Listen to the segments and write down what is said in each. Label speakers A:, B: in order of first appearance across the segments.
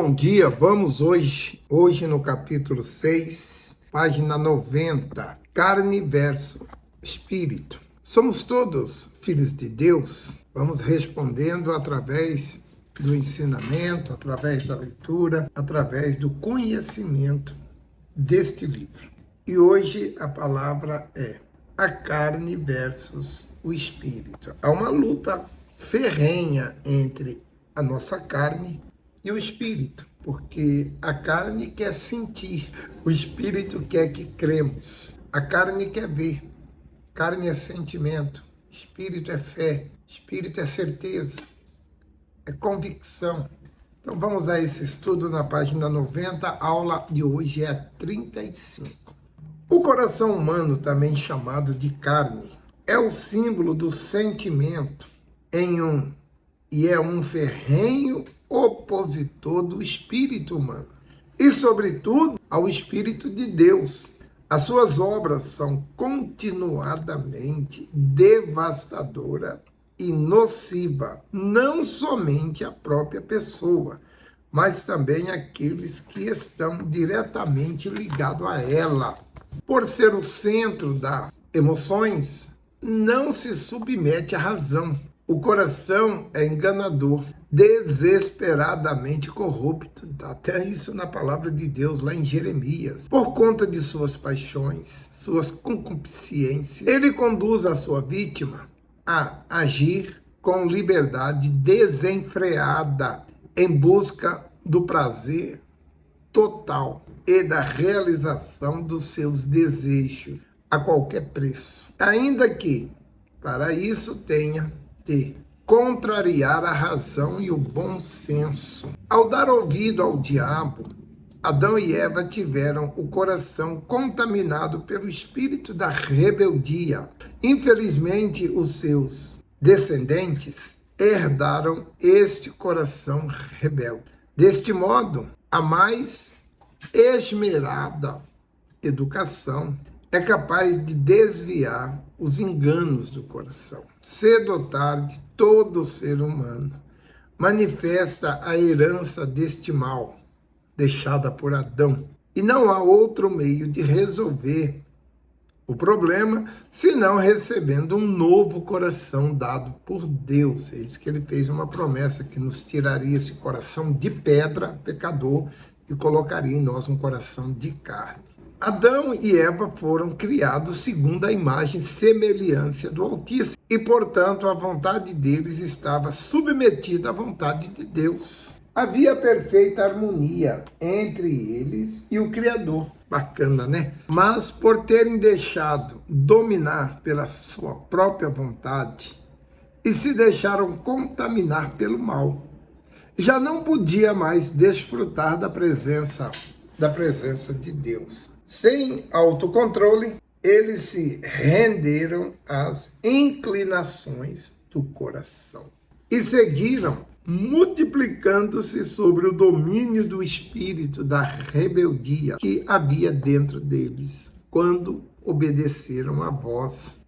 A: bom dia. Vamos hoje no capítulo 6, página 90, carne versus espírito. Somos todos filhos de Deus? Vamos respondendo através do ensinamento, através da leitura, através do conhecimento deste livro. E hoje a palavra é a carne versus o espírito. Há uma luta ferrenha entre a nossa carne e o espírito, porque a carne quer sentir, o espírito quer que cremos. A carne quer ver, carne é sentimento, espírito é fé, espírito é certeza, é convicção. Então vamos a esse estudo na página 90, a aula de hoje é a 35. O coração humano, também chamado de carne, é o símbolo do sentimento e é um ferrenho opositor do espírito humano e, sobretudo, ao espírito de Deus. As suas obras são continuadamente devastadoras e nociva, não somente à própria pessoa, mas também àqueles que estão diretamente ligados a ela. Por ser o centro das emoções, não se submete à razão. O coração é enganador, desesperadamente corrupto. Até isso na palavra de Deus, lá em Jeremias. Por conta de suas paixões, suas concupiscências, ele conduz a sua vítima a agir com liberdade desenfreada em busca do prazer total e da realização dos seus desejos a qualquer preço. Ainda que para isso tenha de contrariar a razão e o bom senso. Ao dar ouvido ao diabo, Adão e Eva tiveram o coração contaminado pelo espírito da rebeldia. Infelizmente, os seus descendentes herdaram este coração rebelde. Deste modo, a mais esmerada educação é capaz de desviar os enganos do coração. Cedo ou tarde, todo ser humano manifesta a herança deste mal, deixada por Adão. E não há outro meio de resolver o problema, senão recebendo um novo coração dado por Deus. É isso que ele fez uma promessa, que nos tiraria esse coração de pedra, pecador, e colocaria em nós um coração de carne. Adão e Eva foram criados segundo a imagem e semelhança do Altíssimo, e, portanto, a vontade deles estava submetida à vontade de Deus. Havia perfeita harmonia entre eles e o Criador. Bacana, né? Mas, por terem deixado dominar pela sua própria vontade e se deixaram contaminar pelo mal, já não podia mais desfrutar da presença de Deus. Sem autocontrole, eles se renderam às inclinações do coração e seguiram multiplicando-se sobre o domínio do espírito da rebeldia que havia dentro deles, quando obedeceram à voz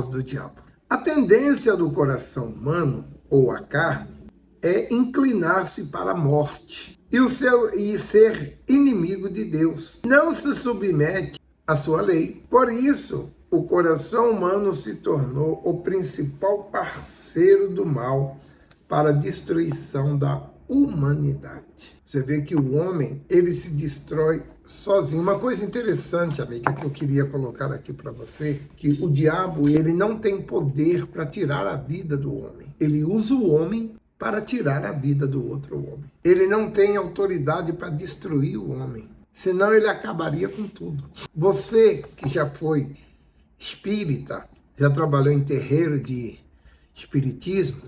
A: do diabo. A tendência do coração humano, ou a carne, é inclinar-se para a morte e ser inimigo de Deus. Não se submete à sua lei. Por isso, o coração humano se tornou o principal parceiro do mal para a destruição da humanidade. Você vê que o homem, ele se destrói sozinho. Uma coisa interessante, amiga, que eu queria colocar aqui para você, que o diabo, ele não tem poder para tirar a vida do homem. Ele usa o homem para tirar a vida do outro homem. Ele não tem autoridade para destruir o homem, senão ele acabaria com tudo. Você que já foi espírita, já trabalhou em terreiro de espiritismo,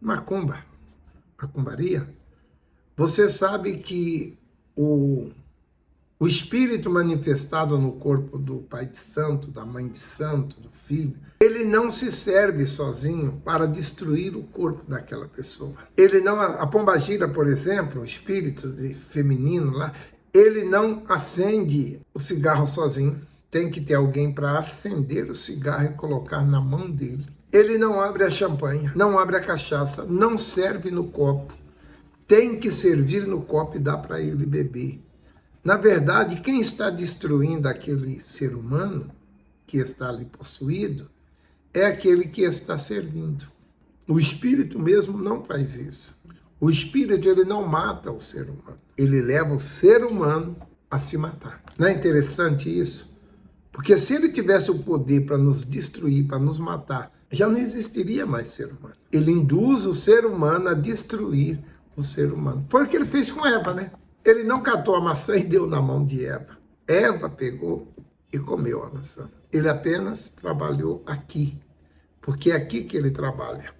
A: macumbaria, você sabe que o espírito manifestado no corpo do Pai de Santo, da Mãe de Santo, do Filho, ele não se serve sozinho para destruir o corpo daquela pessoa. Ele não, a pombagira, por exemplo, o espírito feminino lá, ele não acende o cigarro sozinho. Tem que ter alguém para acender o cigarro e colocar na mão dele. Ele não abre a champanhe, não abre a cachaça, não serve no copo. tem que servir no copo e dar para ele beber. Na verdade, quem está destruindo aquele ser humano que está ali possuído é aquele que está servindo. O espírito mesmo não faz isso. O espírito, ele não mata o ser humano. Ele leva o ser humano a se matar. Não é interessante isso? Porque se ele tivesse o poder para nos destruir, para nos matar, já não existiria mais ser humano. Ele induz o ser humano a destruir o ser humano. Foi o que ele fez com Eva, né? Ele não catou a maçã e deu na mão de Eva. Eva pegou e comeu a maçã. Ele apenas trabalhou aqui, porque é aqui que ele trabalha.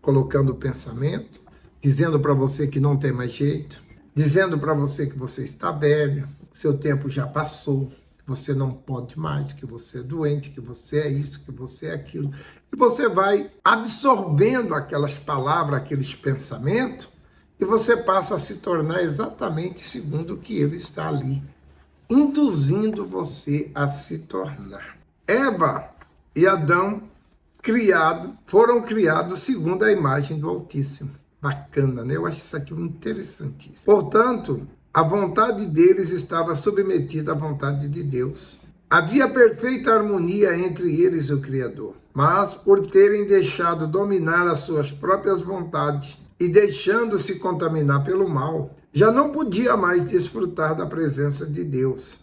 A: Colocando o pensamento, dizendo para você que não tem mais jeito, dizendo para você que você está velho, que seu tempo já passou, que você não pode mais, que você é doente, que você é isso, que você é aquilo. E você vai absorvendo aquelas palavras, aqueles pensamentos, e você passa a se tornar exatamente segundo o que ele está ali, induzindo você a se tornar. Eva e Adão foram criados segundo a imagem do Altíssimo. Bacana, né? Eu acho isso aqui interessantíssimo. Portanto, a vontade deles estava submetida à vontade de Deus. Havia perfeita harmonia entre eles e o Criador. Mas, por terem deixado dominar as suas próprias vontades e deixando-se contaminar pelo mal, já não podia mais desfrutar da presença de Deus.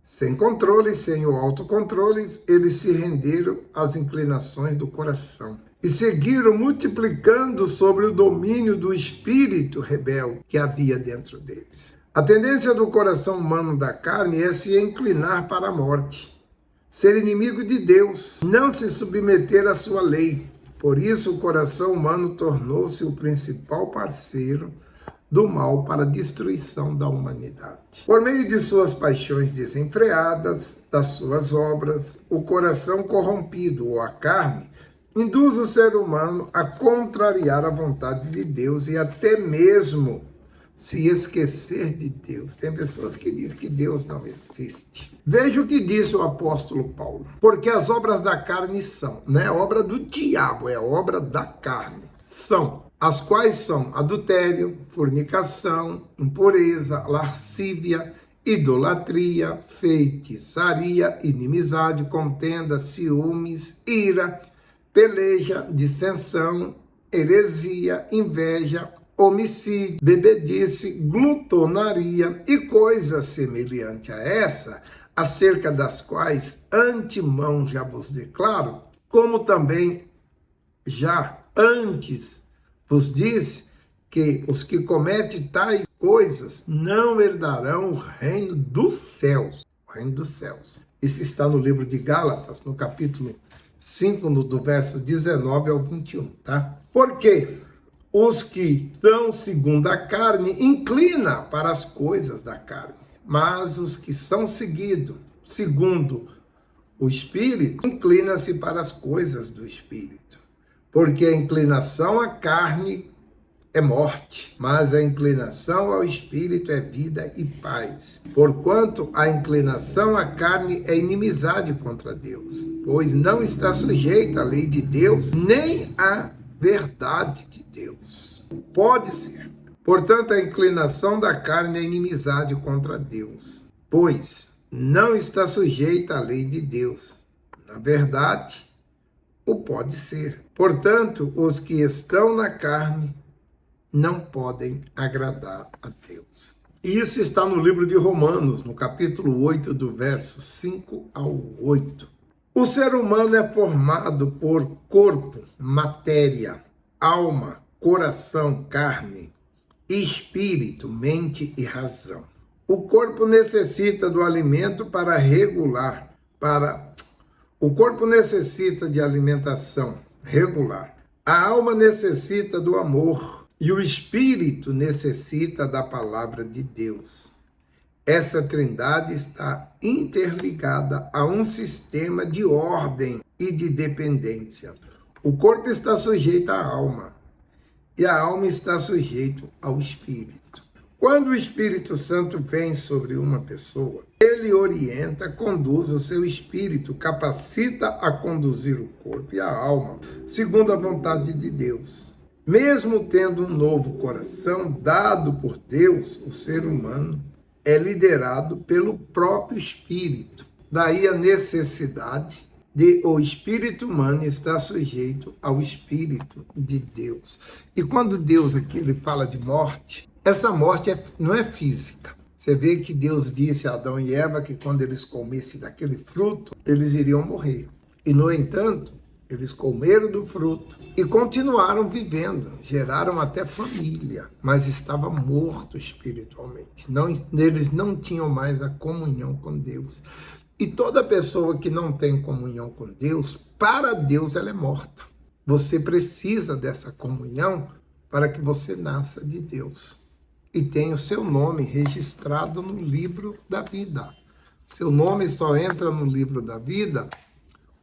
A: Sem controle, sem o autocontrole, eles se renderam às inclinações do coração e seguiram multiplicando sobre o domínio do espírito rebelde que havia dentro deles. A tendência do coração humano da carne é se inclinar para a morte, ser inimigo de Deus, não se submeter à sua lei. Por isso, o coração humano tornou-se o principal parceiro do mal para a destruição da humanidade. Por meio de suas paixões desenfreadas, das suas obras, o coração corrompido ou a carne induz o ser humano a contrariar a vontade de Deus e até mesmo se esquecer de Deus. Tem pessoas que dizem que Deus não existe. Veja o que diz o apóstolo Paulo. Porque as obras da carne são, não é obra do diabo, é obra da carne. São, as quais são adultério, fornicação, impureza, lascívia, idolatria, feitiçaria, inimizade, contenda, ciúmes, ira, peleja, dissensão, heresia, inveja, homicídio, bebedice, glutonaria e coisas semelhantes a essa, acerca das quais antemão já vos declaro, como também já antes vos disse, que os que cometem tais coisas não herdarão o reino dos céus. O reino dos céus. Isso está no livro de Gálatas, no capítulo 5, do verso 19 ao 21, tá? Porque os que são segundo a carne inclinam para as coisas da carne, mas os que são seguidos segundo o Espírito inclinam-se para as coisas do Espírito. Porque a inclinação à carne é morte, mas a inclinação ao Espírito é vida e paz. Porquanto a inclinação à carne é inimizade contra Deus, pois não está sujeita à lei de Deus, nem à verdade de Deus. Pode ser. Portanto, a inclinação da carne é inimizade contra Deus, pois não está sujeita à lei de Deus. Na verdade, o pode ser. Portanto, os que estão na carne não podem agradar a Deus. E isso está no livro de Romanos, no capítulo 8, do verso 5 ao 8. O ser humano é formado por corpo, matéria, alma, coração, carne, espírito, mente e razão. O corpo necessita do alimento para regular, o corpo necessita de alimentação regular. A alma necessita do amor e o espírito necessita da palavra de Deus. Essa trindade está interligada a um sistema de ordem e de dependência. O corpo está sujeito à alma e a alma está sujeita ao espírito. Quando o Espírito Santo vem sobre uma pessoa, ele orienta, conduz o seu espírito, capacita a conduzir o corpo e a alma, segundo a vontade de Deus. Mesmo tendo um novo coração dado por Deus, o ser humano é liderado pelo próprio Espírito. Daí a necessidade de o espírito humano estar sujeito ao Espírito de Deus. E quando Deus aqui ele fala de morte, essa morte não é física. Você vê que Deus disse a Adão e Eva que quando eles comessem daquele fruto, eles iriam morrer. E, no entanto, eles comeram do fruto e continuaram vivendo, geraram até família, mas estavam mortos espiritualmente. Eles não tinham mais a comunhão com Deus. E toda pessoa que não tem comunhão com Deus, para Deus ela é morta. Você precisa dessa comunhão para que você nasça de Deus e tenha o seu nome registrado no livro da vida. Seu nome só entra no livro da vida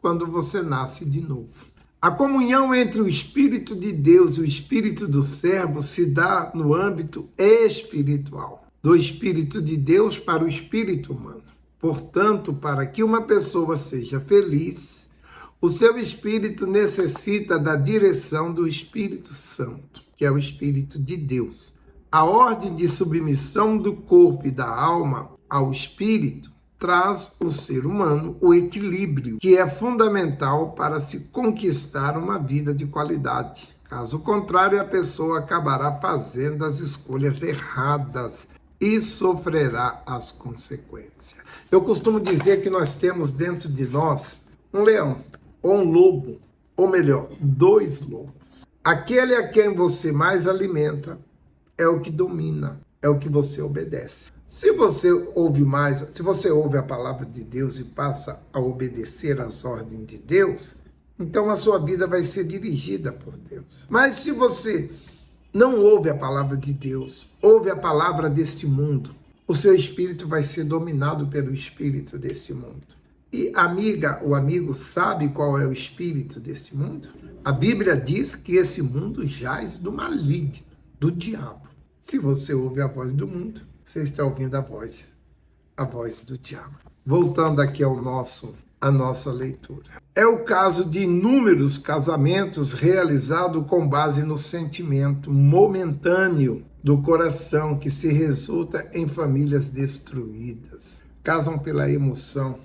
A: quando você nasce de novo. A comunhão entre o Espírito de Deus e o Espírito do servo se dá no âmbito espiritual, do Espírito de Deus para o Espírito humano. Portanto, para que uma pessoa seja feliz, o seu espírito necessita da direção do Espírito Santo, que é o Espírito de Deus. A ordem de submissão do corpo e da alma ao Espírito traz ao ser humano o equilíbrio, que é fundamental para se conquistar uma vida de qualidade. Caso contrário, a pessoa acabará fazendo as escolhas erradas e sofrerá as consequências. Eu costumo dizer que nós temos dentro de nós um leão, ou um lobo, ou melhor, 2 lobos. Aquele a quem você mais alimenta é o que domina, é o que você obedece. Se você ouve a palavra de Deus e passa a obedecer às ordens de Deus, então a sua vida vai ser dirigida por Deus. Mas se você não ouve a palavra de Deus, ouve a palavra deste mundo, o seu espírito vai ser dominado pelo espírito deste mundo. E amiga, o amigo sabe qual é o espírito deste mundo? A Bíblia diz que esse mundo jaz do maligno, do diabo. Se você ouve a voz do mundo, você está ouvindo a voz do diabo. Voltando aqui à nossa leitura. É o caso de inúmeros casamentos realizados com base no sentimento momentâneo do coração que se resulta em famílias destruídas. Casam pela emoção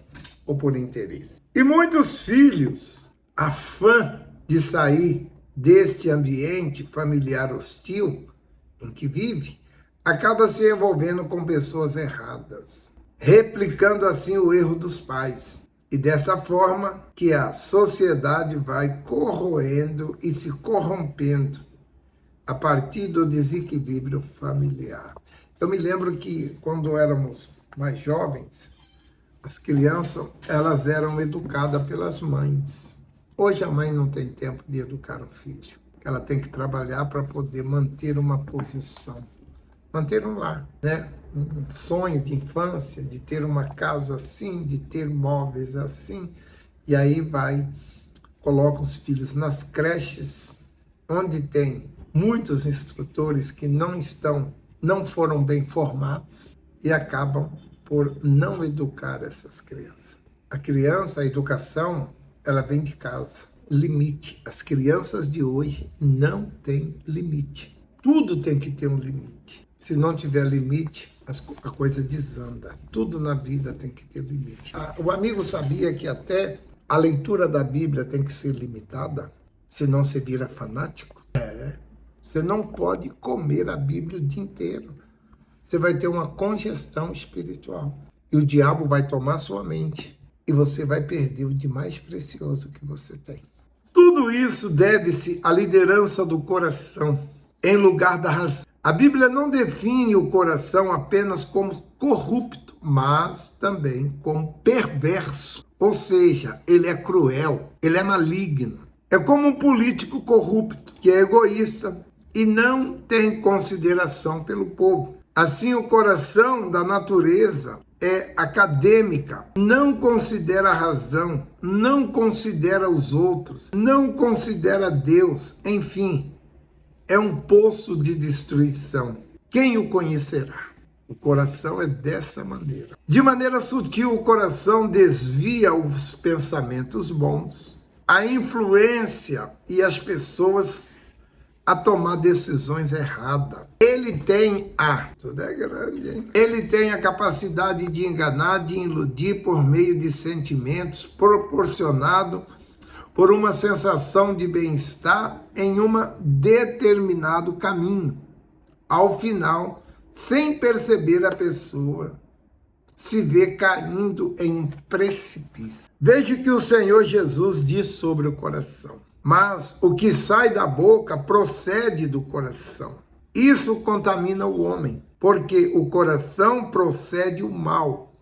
A: ou por interesse. E muitos filhos, afã de sair deste ambiente familiar hostil em que vive, acaba se envolvendo com pessoas erradas, replicando assim o erro dos pais. E dessa forma que a sociedade vai corroendo e se corrompendo a partir do desequilíbrio familiar. Eu me lembro que quando éramos mais jovens, as crianças elas eram educadas pelas mães. Hoje a mãe não tem tempo de educar o filho. Ela tem que trabalhar para poder manter uma posição, manter um lar, né? Um sonho de infância, de ter uma casa assim, de ter móveis assim. E aí coloca os filhos nas creches, onde tem muitos instrutores que não foram bem formados e acabam por não educar essas crianças. A educação, ela vem de casa. Limite. As crianças de hoje não têm limite. Tudo tem que ter um limite. Se não tiver limite, a coisa desanda. Tudo na vida tem que ter limite. O amigo sabia que até a leitura da Bíblia tem que ser limitada, senão você vira fanático? Você não pode comer a Bíblia o dia inteiro. Você vai ter uma congestão espiritual. E o diabo vai tomar sua mente. E você vai perder o de mais precioso que você tem. Tudo isso deve-se à liderança do coração, em lugar da razão. A Bíblia não define o coração apenas como corrupto, mas também como perverso. Ou seja, ele é cruel, ele é maligno. É como um político corrupto, que é egoísta e não tem consideração pelo povo. Assim, o coração da natureza é acadêmica, não considera a razão, não considera os outros, não considera Deus, enfim, é um poço de destruição. Quem o conhecerá? O coração é dessa maneira. De maneira sutil, o coração desvia os pensamentos bons, a influência e as pessoas a tomar decisões erradas. Ele tem tudo é grande, hein? Ele tem a capacidade de enganar, de iludir por meio de sentimentos proporcionado por uma sensação de bem-estar em um determinado caminho. Ao final, sem perceber, a pessoa se vê caindo em um precipício. Veja o que o Senhor Jesus diz sobre o coração. Mas o que sai da boca procede do coração. Isso contamina o homem, porque o coração procede o mal,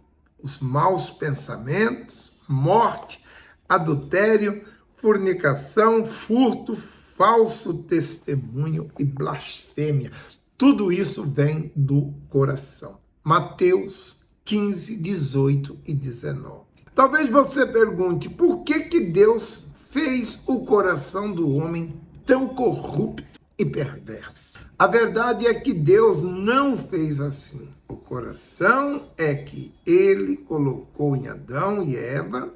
A: os maus pensamentos, morte, adultério, fornicação, furto, falso testemunho e blasfêmia. Tudo isso vem do coração. Mateus 15, 18 e 19. Talvez você pergunte, por que Deus fez o coração do homem tão corrupto e perverso? A verdade é que Deus não fez assim. O coração é que ele colocou em Adão e Eva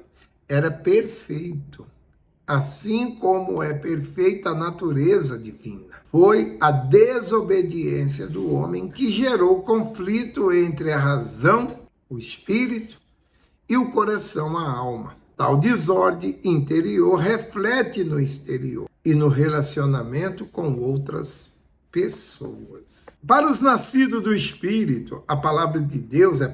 A: era perfeito, assim como é perfeita a natureza divina. Foi a desobediência do homem que gerou conflito entre a razão, o espírito, e o coração, a alma. Tal desordem interior reflete no exterior e no relacionamento com outras pessoas. Para os nascidos do Espírito, a palavra de Deus é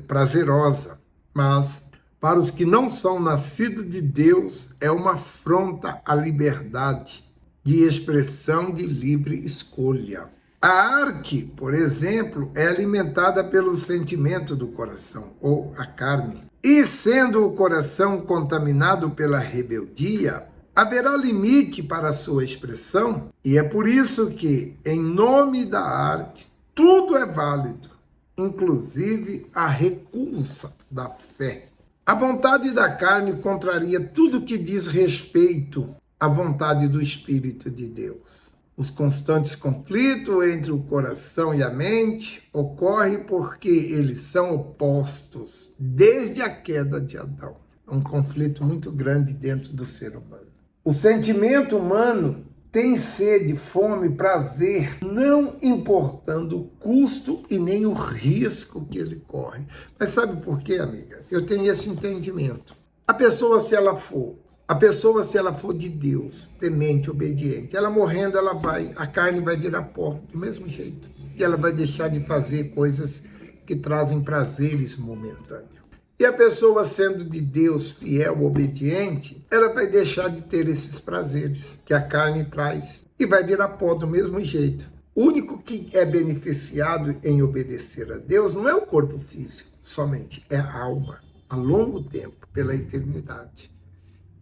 A: prazerosa, mas para os que não são nascidos de Deus, é uma afronta à liberdade de expressão de livre escolha. A arte, por exemplo, é alimentada pelo sentimento do coração, ou a carne. E sendo o coração contaminado pela rebeldia, haverá limite para a sua expressão, e é por isso que, em nome da arte, tudo é válido, inclusive a recusa da fé. A vontade da carne contraria tudo que diz respeito à vontade do Espírito de Deus. Os constantes conflitos entre o coração e a mente ocorrem porque eles são opostos desde a queda de Adão. É um conflito muito grande dentro do ser humano. O sentimento humano tem sede, fome, prazer, não importando o custo e nem o risco que ele corre. Mas sabe por quê, amiga? Eu tenho esse entendimento. A pessoa, se ela for de Deus, temente, obediente, ela morrendo, a carne vai virar pó, do mesmo jeito. E ela vai deixar de fazer coisas que trazem prazeres momentâneos. E a pessoa, sendo de Deus, fiel, obediente, ela vai deixar de ter esses prazeres que a carne traz e vai virar pó do mesmo jeito. O único que é beneficiado em obedecer a Deus não é o corpo físico somente, é a alma, a longo tempo, pela eternidade.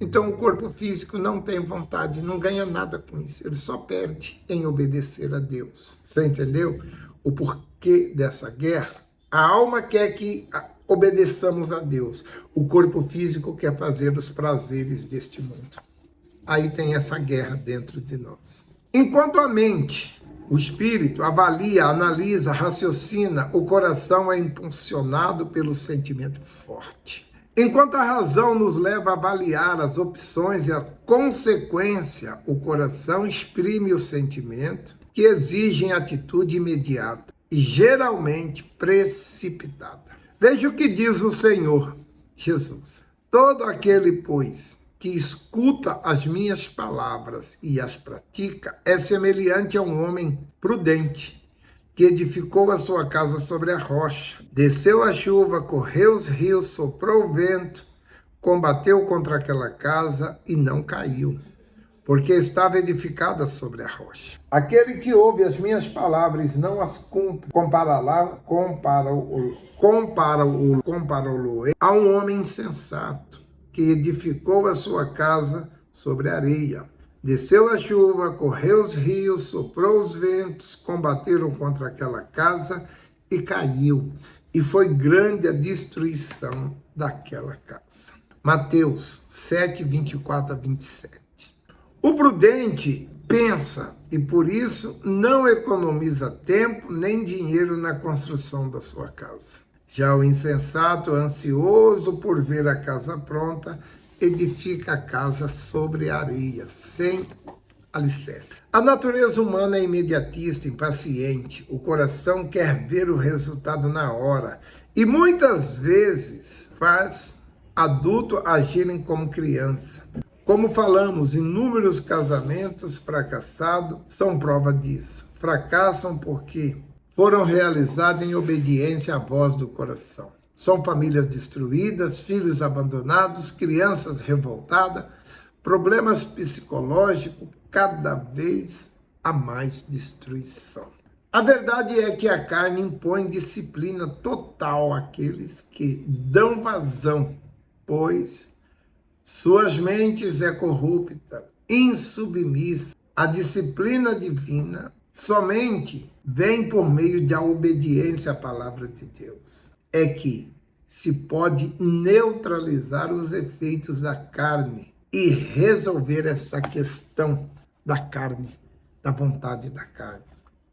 A: Então o corpo físico não tem vontade, não ganha nada com isso, ele só perde em obedecer a Deus. Você entendeu o porquê dessa guerra? A alma quer que obedeçamos a Deus. O corpo físico quer fazer os prazeres deste mundo. Aí tem essa guerra dentro de nós. Enquanto a mente, o espírito, avalia, analisa, raciocina, o coração é impulsionado pelo sentimento forte. Enquanto a razão nos leva a avaliar as opções e a consequência, o coração exprime o sentimento que exigem atitude imediata e geralmente precipitada. Veja o que diz o Senhor Jesus. Todo aquele, pois, que escuta as minhas palavras e as pratica, é semelhante a um homem prudente, que edificou a sua casa sobre a rocha. Desceu a chuva, correu os rios, soprou o vento, combateu contra aquela casa e não caiu, porque estava edificada sobre a rocha. Aquele que ouve as minhas palavras e não as cumpre, compará-lo a um homem insensato, que edificou a sua casa sobre a areia. Desceu a chuva, correu os rios, soprou os ventos, combateram contra aquela casa e caiu. E foi grande a destruição daquela casa. Mateus 7, 24 a 27. O prudente pensa e por isso não economiza tempo nem dinheiro na construção da sua casa. Já o insensato, ansioso por ver a casa pronta, edifica a casa sobre a areia, sem alicerce. A natureza humana é imediatista, impaciente. O coração quer ver o resultado na hora e muitas vezes faz adulto agirem como criança. Como falamos, inúmeros casamentos fracassados são prova disso. Fracassam porque foram realizados em obediência à voz do coração. São famílias destruídas, filhos abandonados, crianças revoltadas, problemas psicológicos, cada vez há mais destruição. A verdade é que a carne impõe disciplina total àqueles que dão vazão, pois suas mentes é corrupta, insubmissa. A disciplina divina somente vem por meio da obediência à palavra de Deus. É que se pode neutralizar os efeitos da carne e resolver essa questão da carne, da vontade da carne.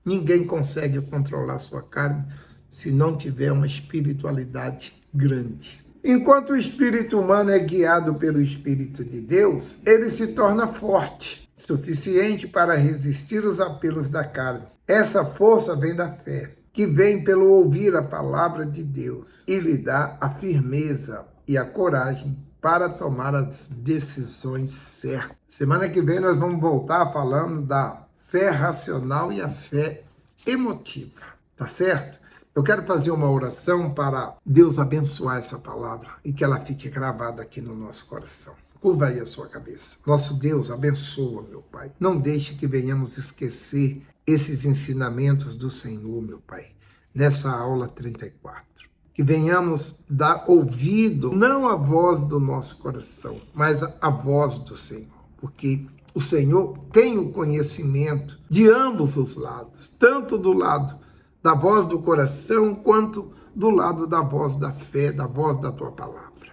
A: Ninguém consegue controlar sua carne se não tiver uma espiritualidade grande. Enquanto o espírito humano é guiado pelo Espírito de Deus, ele se torna forte, suficiente para resistir os apelos da carne. Essa força vem da fé, que vem pelo ouvir a palavra de Deus e lhe dá a firmeza e a coragem para tomar as decisões certas. Semana que vem nós vamos voltar falando da fé racional e a fé emotiva, tá certo? Eu quero fazer uma oração para Deus abençoar essa palavra e que ela fique gravada aqui no nosso coração. Curva aí a sua cabeça. Nosso Deus, abençoa, meu Pai. Não deixe que venhamos esquecer esses ensinamentos do Senhor, meu Pai, nessa aula 34. Que venhamos dar ouvido, não à voz do nosso coração, mas à voz do Senhor. Porque o Senhor tem o conhecimento de ambos os lados, tanto do lado da voz do coração, quanto do lado da voz da fé, da voz da tua palavra.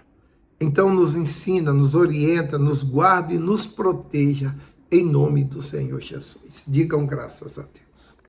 A: Então nos ensina, nos orienta, nos guarda e nos proteja em nome do Senhor Jesus. Digam graças a Deus.